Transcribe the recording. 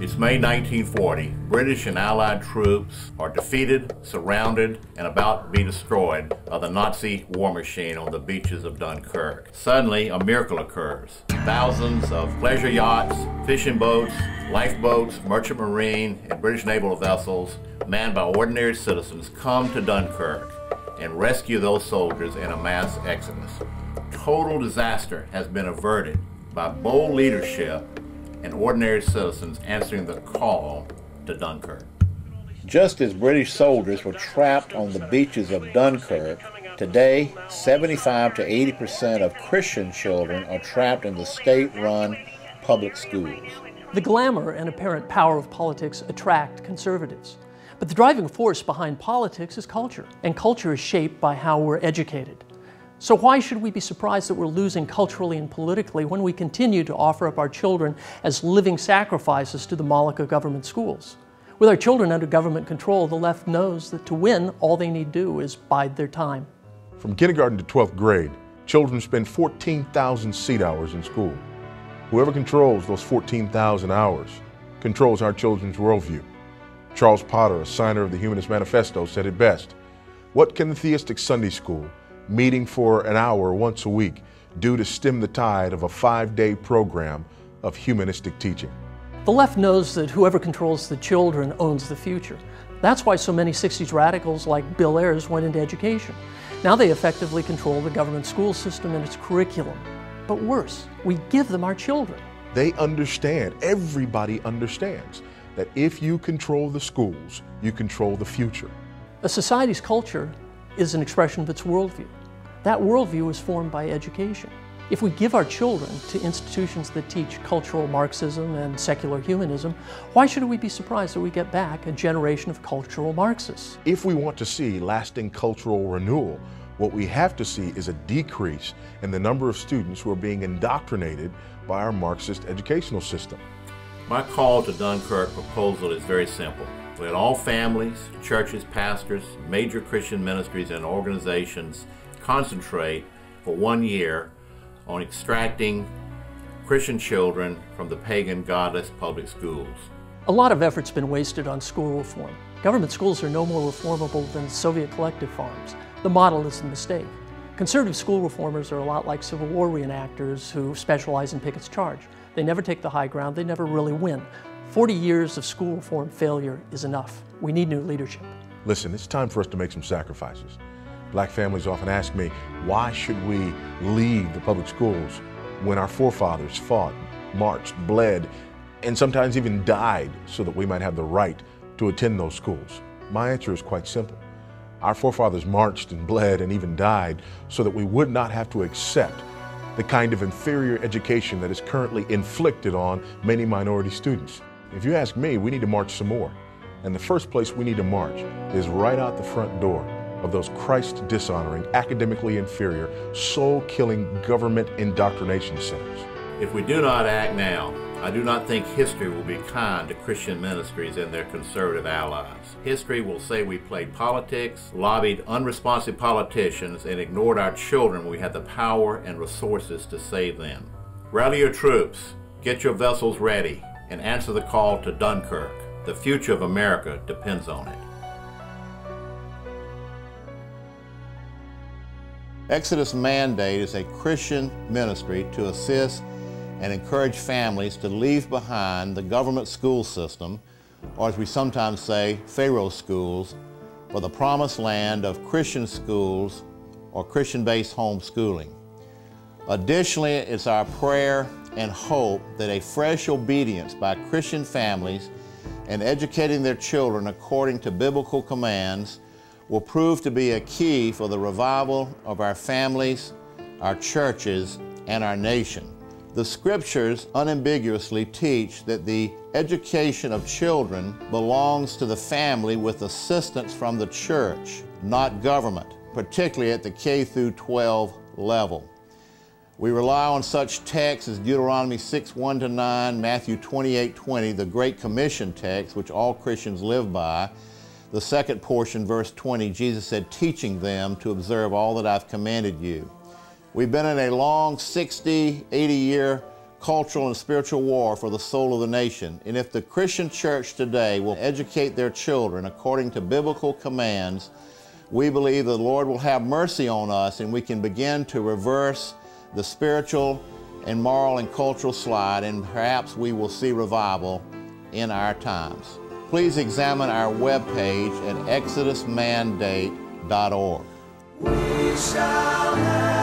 It's May 1940. British and Allied troops are defeated, surrounded, and about to be destroyed by the Nazi war machine on the beaches of Dunkirk. Suddenly, a miracle occurs. Thousands of pleasure yachts, fishing boats, lifeboats, merchant marine, and British naval vessels manned by ordinary citizens come to Dunkirk and rescue those soldiers in a mass exodus. Total disaster has been averted by bold leadership and ordinary citizens answering the call to Dunkirk. Just as British soldiers were trapped on the beaches of Dunkirk, today 75 to 80% of Christian children are trapped in the state-run public schools. The glamour and apparent power of politics attract conservatives. But the driving force behind politics is culture, and culture is shaped by how we're educated. So why should we be surprised that we're losing culturally and politically when we continue to offer up our children as living sacrifices to the Moloch of government schools? With our children under government control, the left knows that to win, all they need do is bide their time. From kindergarten to 12th grade, children spend 14,000 seat hours in school. Whoever controls those 14,000 hours controls our children's worldview. Charles Potter, a signer of the Humanist Manifesto, said it best: "What can the theistic Sunday school, meeting for an hour once a week, do to stem the tide of a 5-day program of humanistic teaching?" The left knows that whoever controls the children owns the future. That's why so many 60s radicals like Bill Ayers went into education. Now they effectively control the government school system and its curriculum. But worse, we give them our children. They understand, everybody understands, that if you control the schools, you control the future. A society's culture is an expression of its worldview. That worldview is formed by education. If we give our children to institutions that teach cultural Marxism and secular humanism, why should we be surprised that we get back a generation of cultural Marxists? If we want to see lasting cultural renewal, what we have to see is a decrease in the number of students who are being indoctrinated by our Marxist educational system. My call to Dunkirk proposal is very simple. Let all families, churches, pastors, major Christian ministries, and organizations concentrate for 1 year on extracting Christian children from the pagan, godless public schools. A lot of effort's been wasted on school reform. Government schools are no more reformable than Soviet collective farms. The model is a mistake. Conservative school reformers are a lot like Civil War reenactors who specialize in Pickett's charge. They never take the high ground, they never really win. 40 years of school reform failure is enough. We need new leadership. Listen, it's time for us to make some sacrifices. Black families often ask me, why should we leave the public schools when our forefathers fought, marched, bled, and sometimes even died so that we might have the right to attend those schools? My answer is quite simple. Our forefathers marched and bled and even died so that we would not have to accept the kind of inferior education that is currently inflicted on many minority students. If you ask me, we need to march some more. And the first place we need to march is right out the front door of those Christ-dishonoring, academically inferior, soul-killing government indoctrination centers. If we do not act now, I do not think history will be kind to Christian ministries and their conservative allies. History will say we played politics, lobbied unresponsive politicians, and ignored our children when we had the power and resources to save them. Rally your troops, get your vessels ready, and answer the call to Dunkirk. The future of America depends on it. Exodus Mandate is a Christian ministry to assist and encourage families to leave behind the government school system, or as we sometimes say, Pharaoh schools, for the promised land of Christian schools or Christian-based homeschooling. Additionally, it's our prayer and hope that a fresh obedience by Christian families in educating their children according to biblical commands will prove to be a key for the revival of our families, our churches, and our nation. The scriptures unambiguously teach that the education of children belongs to the family with assistance from the church, not government, particularly at the K through 12 level. We rely on such texts as Deuteronomy 6:1-9, Matthew 28:20, the Great Commission text, which all Christians live by. The second portion, verse 20, Jesus said, teaching them to observe all that I've commanded you. We've been in a long 60, 80-year cultural, and spiritual war for the soul of the nation. And if the Christian church today will educate their children according to biblical commands, we believe the Lord will have mercy on us and we can begin to reverse the spiritual and moral and cultural slide, and perhaps we will see revival in our times. Please examine our webpage at exodusmandate.org. We shall have